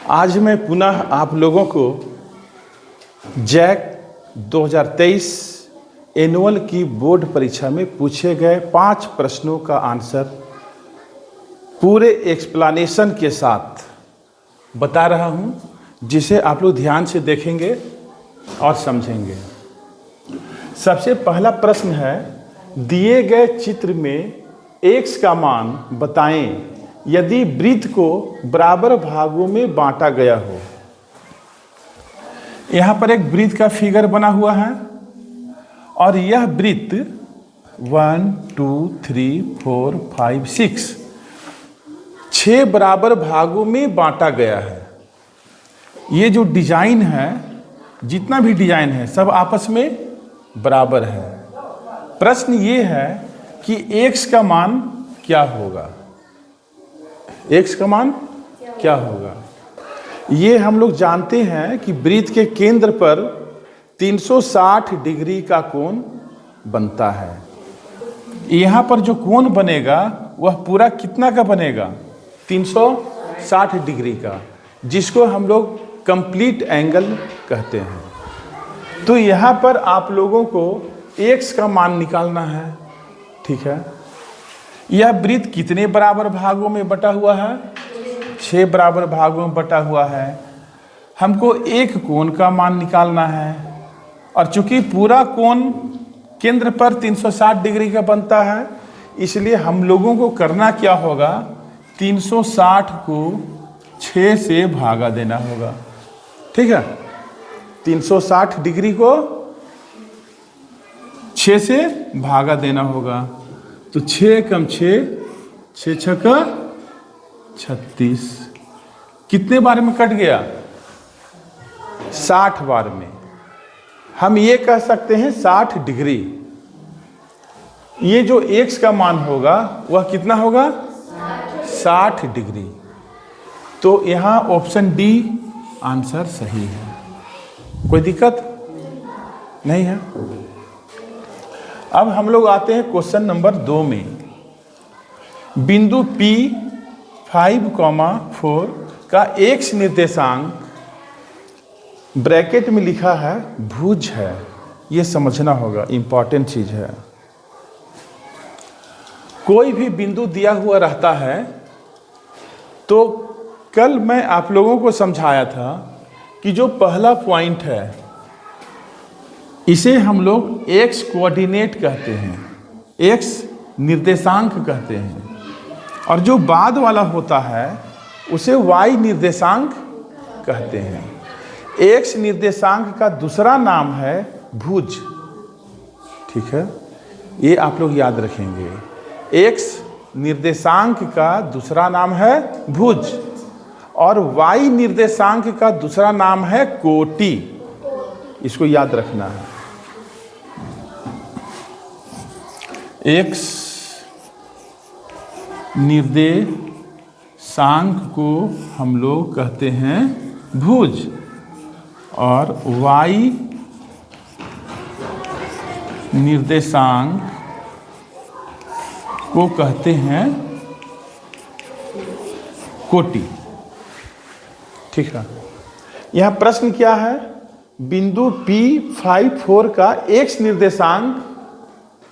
आज मैं पुनः आप लोगों को जैक 2023 एनुअल की बोर्ड परीक्षा में पूछे गए 5 प्रश्नों का आंसर पूरे एक्सप्लेनेशन के साथ बता रहा हूं, जिसे आप लोग ध्यान से देखेंगे और समझेंगे। सबसे पहला प्रश्न है, दिए गए चित्र में x का मान बताएं यदि वृत्त को बराबर भागों में बांटा गया हो। यहां पर एक वृत्त का फिगर बना हुआ है और यह वृत्त 1 2 3 4 5 6 बराबर भागों में बांटा गया है। ये जो डिजाइन है, जितना भी डिजाइन है, सब आपस में बराबर है। प्रश्न ये है कि x का मान क्या होगा। x का मान क्या होगा? ये हम लोग जानते हैं कि वृत्त के केंद्र पर 360 डिग्री का कोण बनता है। यहाँ पर जो कोण बनेगा वह पूरा कितना का बनेगा? 360 डिग्री का, जिसको हम लोग कंप्लीट एंगल कहते हैं। तो यहाँ पर आप लोगों को x का मान निकालना है, ठीक है। यह वृत्त कितने बराबर भागों में बटा हुआ है? 6 बराबर भागों में बटा हुआ है। हमको एक कोण का मान निकालना है और चूंकि पूरा कोण केंद्र पर 360 डिग्री का बनता है, इसलिए हम लोगों को करना क्या होगा? 360 को 6 से भागा देना होगा, ठीक है। 360 डिग्री को 6 से भागा देना होगा। तो 6 कम 6, 6 छक्का 36। कितने बार में कट गया? 60 बार में। हम ये कह सकते हैं 60 डिग्री। ये जो x का मान होगा वह कितना होगा? 60 डिग्री। तो यहाँ ऑप्शन डी आंसर सही है। कोई दिक्कत नहीं है। अब हम लोग आते हैं क्वेश्चन नंबर 2 में। बिंदु P 5,4 का x निर्देशांक ब्रैकेट में लिखा है भुज है। ये समझना होगा, इंपॉर्टेंट चीज है। कोई भी बिंदु दिया हुआ रहता है, तो कल मैं आप लोगों को समझाया था कि जो पहला पॉइंट है इसे हम लोग x कोऑर्डिनेट कहते हैं, x निर्देशांक कहते हैं, और जो बाद वाला होता है उसे y निर्देशांक कहते हैं। x निर्देशांक का दूसरा नाम है भुज, ठीक है। ये आप लोग याद रखेंगे। x निर्देशांक का दूसरा नाम है भुज और y निर्देशांक का दूसरा नाम है कोटि। इसको याद रखना है। x निर्देशांक को हम लोग कहते हैं भुज और y निर्देशांक को कहते हैं कोटि, ठीक है। यह प्रश्न क्या है? बिंदु P 5,4 का x निर्देशांक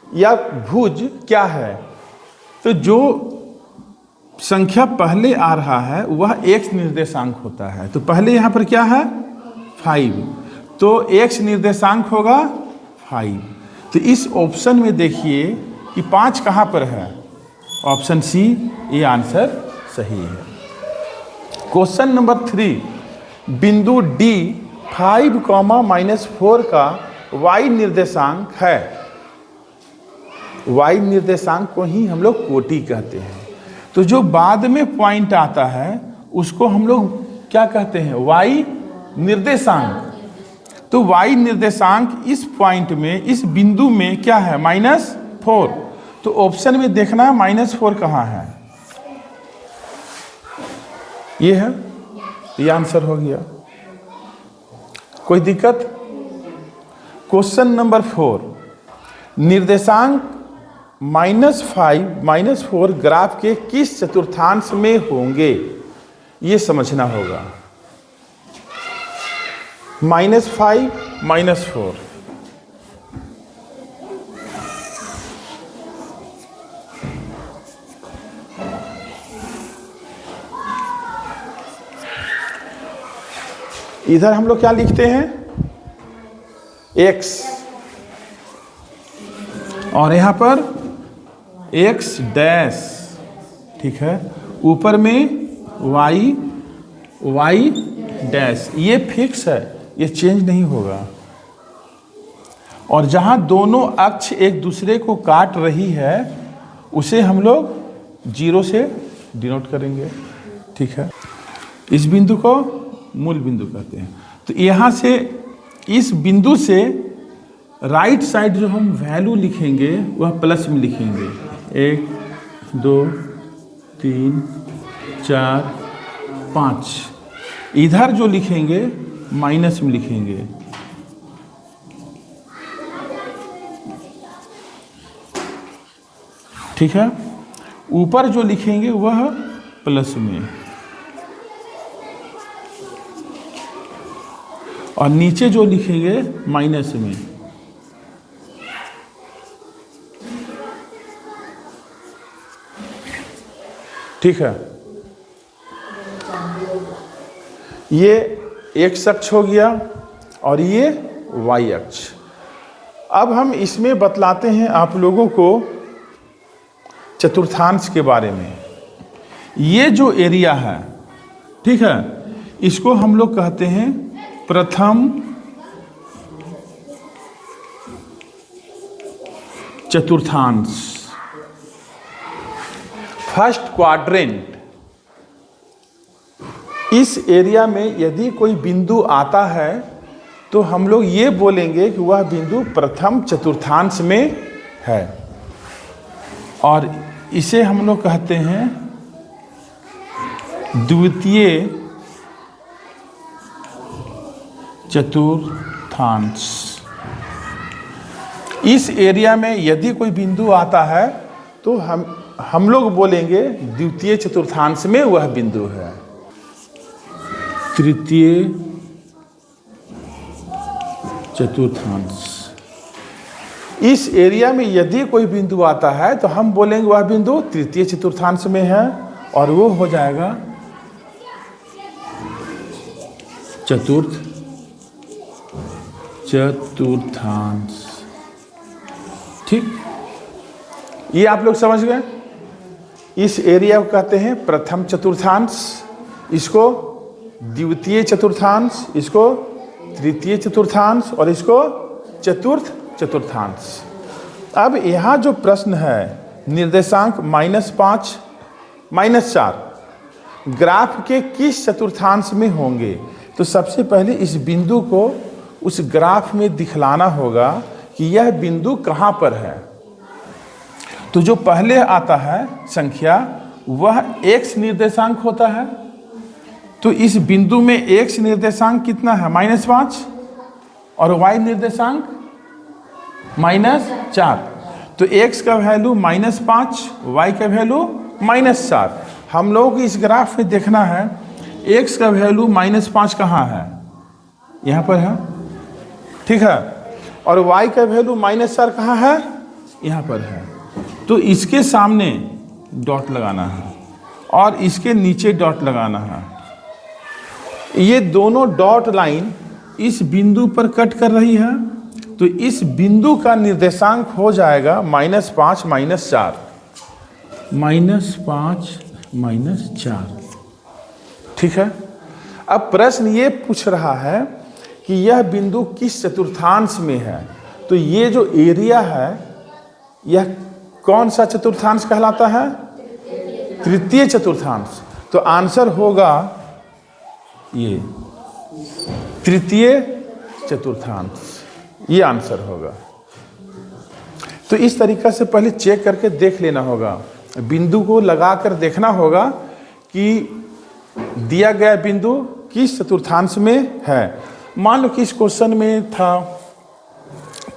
या भुज क्या है? तो जो संख्या पहले आ रहा है वह x निर्देशांक होता है। तो पहले यहां पर क्या है? 5, तो x निर्देशांक होगा 5। तो इस ऑप्शन में देखिए कि 5 कहां पर है? ऑप्शन सी, ये आंसर सही है। क्वेश्चन नंबर 3, बिंदु D 5,-4 का y निर्देशांक है। y निर्देशांक को ही हम लोग कोटि कहते हैं। तो जो बाद में पॉइंट आता है उसको हम लोग क्या कहते हैं? y निर्देशांक। तो y निर्देशांक इस पॉइंट में, इस बिंदु में क्या है? -4। तो ऑप्शन में देखना -4 कहाँ है? ये है, ये आंसर हो गया। कोई दिक्कत? क्वेश्चन नंबर 4, निर्देशांक -5, -4 ग्राफ के किस चतुर्थांश में होंगे? ये समझना होगा। -5 -4। इधर हम लोग क्या लिखते हैं, x, और यहाँ पर x डैश, ठीक है, ऊपर में y डैश। ये फिक्स है, ये चेंज नहीं होगा। और जहाँ दोनों अक्ष एक दूसरे को काट रही है उसे हम लोग 0 से डिनोट करेंगे, ठीक है। इस बिंदु को मूल बिंदु कहते हैं। तो यहाँ से इस बिंदु से राइट साइड जो हम वैल्यू लिखेंगे वह प्लस में लिखेंगे। 1 2 3 4 5। इधर जो लिखेंगे माइनस में लिखेंगे। ठीक है, ऊपर जो लिखेंगे वह प्लस में, और नीचे जो लिखेंगे माइनस में। ठीक है, ये x अक्ष हो गया और ये y अक्ष। अब हम इसमें बतलाते हैं आप लोगों को चतुर्थांश के बारे में। ये जो एरिया है, ठीक है, इसको हम लोग कहते हैं प्रथम चतुर्थांश, फर्स्ट क्वाड्रेंट। इस एरिया में यदि कोई बिंदु आता है तो हम लोग ये बोलेंगे कि वह बिंदु प्रथम चतुर्थांश में है, और इसे हम लोग कहते हैं द्वितीय चतुर्थांश। इस एरिया में यदि कोई बिंदु आता है तो हम लोग बोलेंगे द्वितीय चतुर्थांश में वह बिंदु है। तृतीय चतुर्थांश। इस एरिया में यदि कोई बिंदु आता है तो हम बोलेंगे वह बिंदु तृतीय चतुर्थांश में है, और वो हो जाएगा चतुर्थांश। ठीक, ये आप लोग समझ गए। इस एरिया को कहते हैं प्रथम चतुर्थांश, इसको द्वितीय चतुर्थांश, इसको तृतीय चतुर्थांश, और इसको चतुर्थ चतुर्थांश। अब यहाँ जो प्रश्न है निर्देशांक -5 -4 ग्राफ के किस चतुर्थांश में होंगे, तो सबसे पहले इस बिंदु को उस ग्राफ में दिखलाना होगा कि यह बिंदु कहाँ पर है। तो जो पहले आता है संख्या वह x निर्देशांक होता है। तो इस बिंदु में x निर्देशांक कितना है, -5, और y निर्देशांक -4। तो x का वैल्यू -5, y का वैल्यू -4। हम लोग को इस ग्राफ में देखना है x का वैल्यू -5 कहाँ है, यहाँ पर है, ठीक है, और y का वैल्यू -4 कहाँ है, यहाँ पर है। तो इसके सामने डॉट लगाना है और इसके नीचे डॉट लगाना है। ये दोनों डॉट लाइन इस बिंदु पर कट कर रही है, तो इस बिंदु का निर्देशांक हो जाएगा -5 -4, -5 -4। ठीक है, अब प्रश्न ये पूछ रहा है कि यह बिंदु किस चतुर्थांश में है। तो ये जो एरिया है यह कौन सा चतुर्थांश कहलाता है, तृतीय चतुर्थांश। तो आंसर होगा ये तृतीय चतुर्थांश, ये आंसर होगा। तो इस तरीक़ा से पहले चेक करके देख लेना होगा, बिंदु को लगाकर देखना होगा कि दिया गया बिंदु किस चतुर्थांश में है। मान लो कि इस क्वेश्चन में था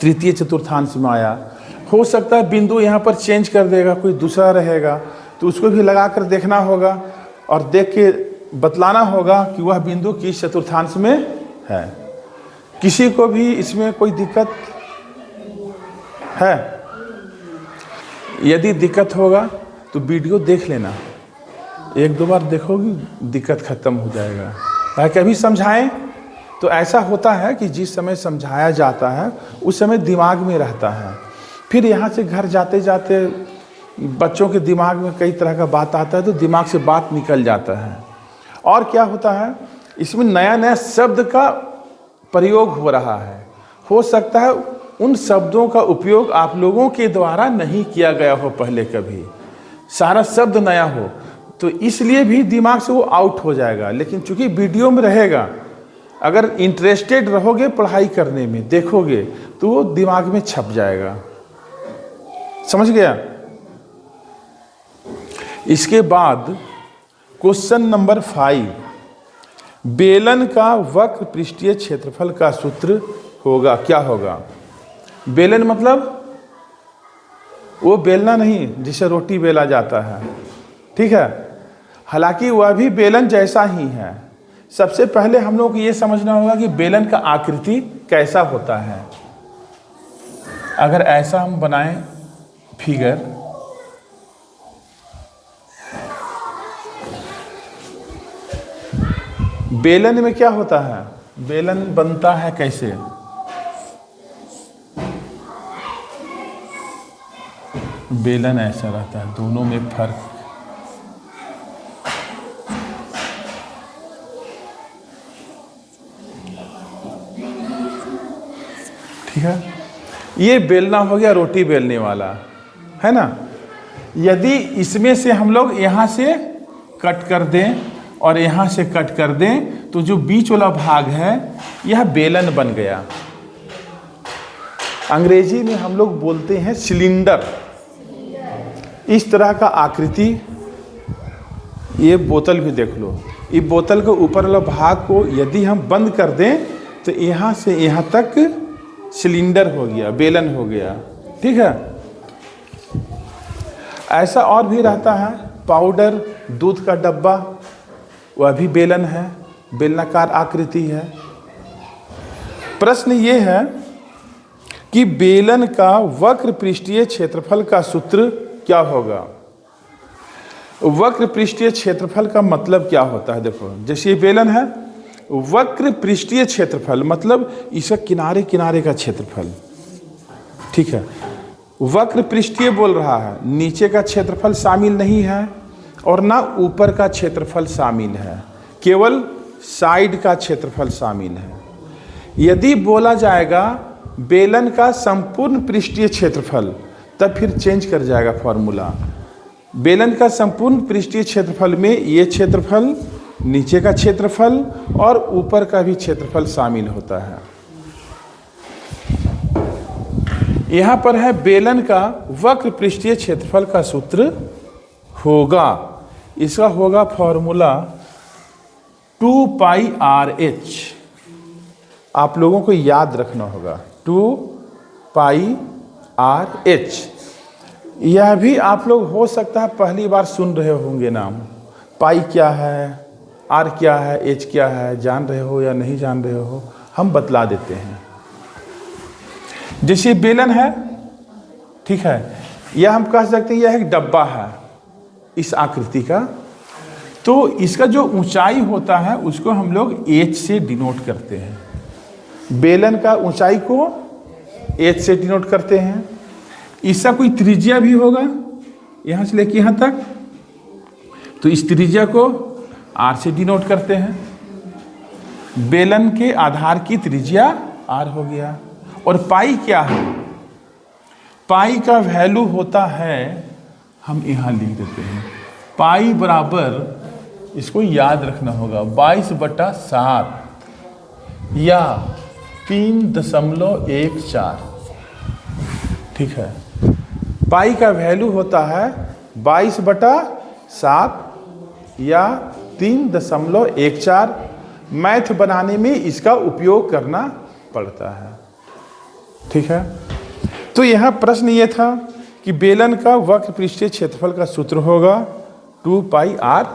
तृतीय चतुर्थांश में आया, हो सकता है बिंदु यहाँ पर चेंज कर देगा, कोई दूसरा रहेगा, तो उसको भी लगा कर देखना होगा और देख के बतलाना होगा कि वह बिंदु किस चतुर्थांश में है। किसी को भी इसमें कोई दिक्कत है? यदि दिक्कत होगा तो वीडियो देख लेना, 1-2 बार देखोगी दिक्कत खत्म हो जाएगा। ताकि अभी समझाएं तो ऐसा होता है कि जिस समय समझाया जाता है उस समय दिमाग में रहता है, फिर यहाँ से घर जाते जाते बच्चों के दिमाग में कई तरह का बात आता है तो दिमाग से बात निकल जाता है। और क्या होता है, इसमें नया नया शब्द का प्रयोग हो रहा है। हो सकता है उन शब्दों का उपयोग आप लोगों के द्वारा नहीं किया गया हो पहले कभी, सारा शब्द नया हो, तो इसलिए भी दिमाग से वो आउट हो जाएगा। लेकिन चूंकि वीडियो में रहेगा, अगर इंटरेस्टेड रहोगे पढ़ाई करने में, देखोगे तो वो दिमाग में छप जाएगा। समझ गया? इसके बाद क्वेश्चन नंबर 5, बेलन का वक्र पृष्ठीय क्षेत्रफल का सूत्र होगा, क्या होगा? बेलन मतलब वो बेलना नहीं जिसे रोटी बेला जाता है, ठीक है? हालांकि वह भी बेलन जैसा ही है। सबसे पहले हम लोग को ये समझना होगा कि बेलन का आकृति कैसा होता है। अगर ऐसा हम बनाएं फिगर, बेलन में क्या होता है? बेलन बनता है कैसे? बेलन ऐसा रहता है, दोनों में फर्क। ठीक है, ये बेलना हो गया रोटी बेलने वाला, है ना? यदि इसमें से हम लोग यहाँ से कट कर दें और यहाँ से कट कर दें तो जो बीच वाला भाग है यह बेलन बन गया। अंग्रेजी में हम लोग बोलते हैं सिलेंडर। इस तरह का आकृति, ये बोतल भी देख लो, ये बोतल के ऊपर वाला भाग को यदि हम बंद कर दें तो यहाँ से यहाँ तक सिलेंडर हो गया, बेलन हो गया। ठीक है, ऐसा और भी रहता है। पाउडर, दूध का डब्बा, वह भी बेलन है, बेलनाकार आकृति है। प्रश्न ये है कि बेलन का वक्र पृष्ठीय क्षेत्रफल का सूत्र क्या होगा? वक्र पृष्ठीय क्षेत्रफल का मतलब क्या होता है? देखो, जैसे ये बेलन है, वक्र पृष्ठीय क्षेत्रफल मतलब इसका किनारे किनारे का क्षेत्रफल। ठीक है, वक्र पृष्ठीय बोल रहा है, नीचे का क्षेत्रफल शामिल नहीं है और ना ऊपर का क्षेत्रफल शामिल है, केवल साइड का क्षेत्रफल शामिल है। यदि बोला जाएगा बेलन का संपूर्ण पृष्ठीय क्षेत्रफल, तब फिर चेंज कर जाएगा फॉर्मूला। बेलन का संपूर्ण पृष्ठीय क्षेत्रफल में ये क्षेत्रफल, नीचे का क्षेत्रफल और ऊपर का भी क्षेत्रफल शामिल होता है। यहाँ पर है बेलन का वक्र पृष्ठीय क्षेत्रफल का सूत्र होगा, इसका होगा फॉर्मूला 2πRh। आप लोगों को याद रखना होगा 2πRh। यह भी आप लोग हो सकता है पहली बार सुन रहे होंगे नाम। पाई क्या है, आर क्या है, एच क्या है, जान रहे हो या नहीं जान रहे हो, हम बतला देते हैं। जैसे बेलन है, ठीक है, यह हम कह सकते हैं यह एक डब्बा है इस आकृति का, तो इसका जो ऊंचाई होता है उसको हम लोग एच से डिनोट करते हैं। बेलन का ऊंचाई को एच से डिनोट करते हैं। इसका कोई त्रिज्या भी होगा यहाँ से लेके यहाँ तक, तो इस त्रिज्या को आर से डिनोट करते हैं। बेलन के आधार की त्रिज्या आर हो गया। और पाई क्या है? पाई का वैल्यू होता है, हम यहाँ लिख देते हैं, पाई बराबर, इसको याद रखना होगा, 22/7 या 3.14। ठीक है, पाई का वैल्यू होता है 22/7 या 3.14। मैथ बनाने में इसका उपयोग करना पड़ता है। ठीक है, तो यहाँ प्रश्न ये था कि बेलन का वक्र पृष्ठीय क्षेत्रफल का सूत्र होगा 2πRh।